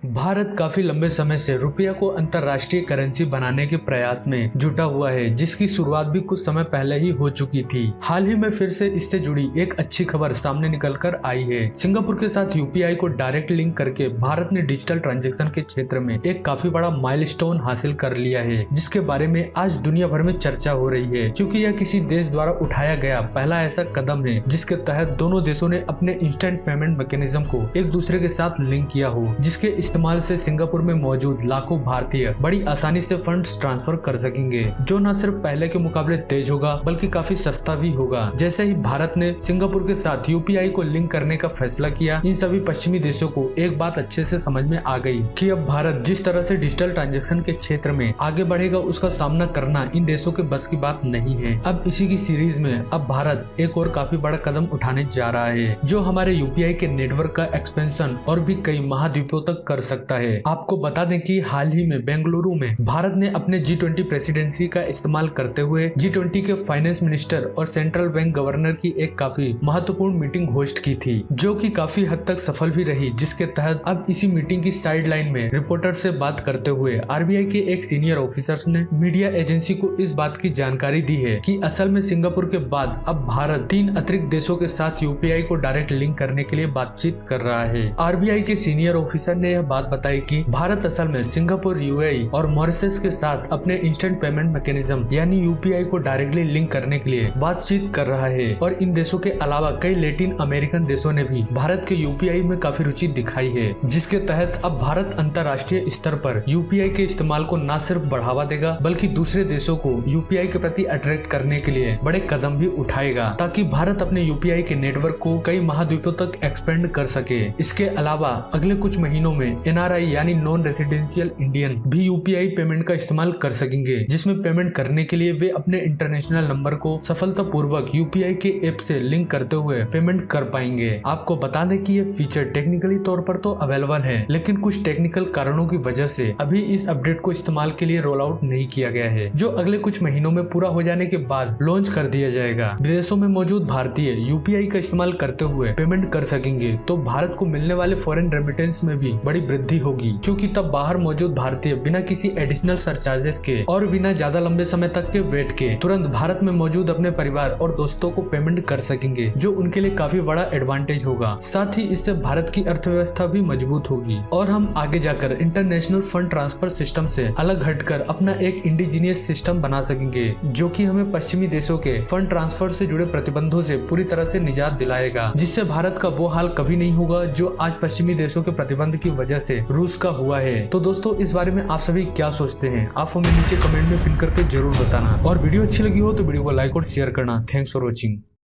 भारत काफी लंबे समय से रुपया को अंतर्राष्ट्रीय करेंसी बनाने के प्रयास में जुटा हुआ है, जिसकी शुरुआत भी कुछ समय पहले ही हो चुकी थी। हाल ही में फिर से इससे जुड़ी एक अच्छी खबर सामने निकल कर आई है। सिंगापुर के साथ यूपीआई को डायरेक्ट लिंक करके भारत ने डिजिटल ट्रांजैक्शन के क्षेत्र में एक काफी बड़ा माइलस्टोन हासिल कर लिया है, जिसके बारे में आज दुनिया भर में चर्चा हो रही है, क्योंकि यह किसी देश द्वारा उठाया गया पहला ऐसा कदम है जिसके तहत दोनों देशों ने अपने इंस्टेंट पेमेंट मैकेनिज्म को एक दूसरे के साथ लिंक किया हो, जिसके इस्तेमाल से सिंगापुर में मौजूद लाखों भारतीय बड़ी आसानी से फंड्स ट्रांसफर कर सकेंगे, जो न सिर्फ पहले के मुकाबले तेज होगा बल्कि काफी सस्ता भी होगा। जैसे ही भारत ने सिंगापुर के साथ यूपीआई को लिंक करने का फैसला किया, इन सभी पश्चिमी देशों को एक बात अच्छे से समझ में आ गई कि अब भारत जिस तरह से डिजिटल ट्रांजैक्शन के क्षेत्र में आगे बढ़ेगा, उसका सामना करना इन देशों के बस की बात नहीं है। अब इसी की सीरीज में अब भारत एक और काफी बड़ा कदम उठाने जा रहा है, जो हमारे यूपीआई के नेटवर्क का एक्सपेंशन और भी कई महाद्वीपों तक कर सकता है। आपको बता दें कि हाल ही में बेंगलुरु में भारत ने अपने G20 प्रेसिडेंसी का इस्तेमाल करते हुए G20 के फाइनेंस मिनिस्टर और सेंट्रल बैंक गवर्नर की एक काफी महत्वपूर्ण मीटिंग होस्ट की थी, जो कि काफी हद तक सफल भी रही, जिसके तहत अब इसी मीटिंग की साइडलाइन में रिपोर्टर से बात करते हुए आरबीआई के एक सीनियर ऑफिसर्स ने मीडिया एजेंसी को इस बात की जानकारी दी है कि असल में सिंगापुर के बाद अब भारत 3 अतिरिक्त देशों के साथ यूपीआई को डायरेक्ट लिंक करने के लिए बातचीत कर रहा है। आरबीआई के सीनियर ऑफिसर ने यह बात बताई कि भारत असल में सिंगापुर, यूएई और मॉरिशस के साथ अपने इंस्टेंट पेमेंट मैकेनिज्म यानी यूपीआई को डायरेक्टली लिंक करने के लिए बातचीत कर रहा है, और इन देशों के अलावा कई लैटिन अमेरिकन देशों ने भी भारत के यूपीआई में काफी रुचि दिखाई है, जिसके तहत अब भारत अंतर्राष्ट्रीय स्तर पर यूपीआई के इस्तेमाल को न सिर्फ बढ़ावा देगा बल्कि दूसरे देशों को यूपीआई के प्रति अट्रैक्ट करने के लिए बड़े कदम भी उठाएगा, ताकि भारत अपने यूपीआई के नेटवर्क को कई महाद्वीपों तक एक्सपेंड कर सके। इसके अलावा अगले कुछ महीनों में एनआरआई यानी नॉन रेसिडेंशियल इंडियन भी यूपीआई पेमेंट का इस्तेमाल कर सकेंगे, जिसमें पेमेंट करने के लिए वे अपने इंटरनेशनल नंबर को सफलतापूर्वक यूपीआई के ऐप से लिंक करते हुए पेमेंट कर पाएंगे। आपको बता दें कि ये फीचर टेक्निकली तौर पर तो अवेलेबल है, लेकिन कुछ टेक्निकल कारणों की वजह से अभी इस अपडेट को इस्तेमाल के लिए रोल आउट नहीं किया गया है, जो अगले कुछ महीनों में पूरा हो जाने के बाद लॉन्च कर दिया जाएगा। विदेशों में मौजूद भारतीय यूपीआई का इस्तेमाल करते हुए पेमेंट कर सकेंगे, तो भारत को मिलने वाले फॉरेन रेमिटेंस में भी बड़ी वृद्धि होगी, क्योंकि तब बाहर मौजूद भारतीय बिना किसी एडिशनल सरचार्जेस के और बिना ज्यादा लंबे समय तक के वेट के तुरंत भारत में मौजूद अपने परिवार और दोस्तों को पेमेंट कर सकेंगे, जो उनके लिए काफी बड़ा एडवांटेज होगा। साथ ही इससे भारत की अर्थव्यवस्था भी मजबूत होगी और हम आगे जाकर इंटरनेशनल फंड ट्रांसफर सिस्टम से अलग हटकर अपना एक इंडिजीनियस सिस्टम बना सकेंगे, जो कि हमें पश्चिमी देशों के फंड ट्रांसफर से जुड़े प्रतिबंधों से पूरी तरह से निजात दिलाएगा, जिससे भारत का वो हाल कभी नहीं होगा जो आज पश्चिमी देशों के प्रतिबंध की वजह से रूस का हुआ है। तो दोस्तों, इस बारे में आप सभी क्या सोचते हैं, आप हमें नीचे कमेंट में पिन करके जरूर बताना, और वीडियो अच्छी लगी हो तो वीडियो को लाइक और शेयर करना। Thanks for watching.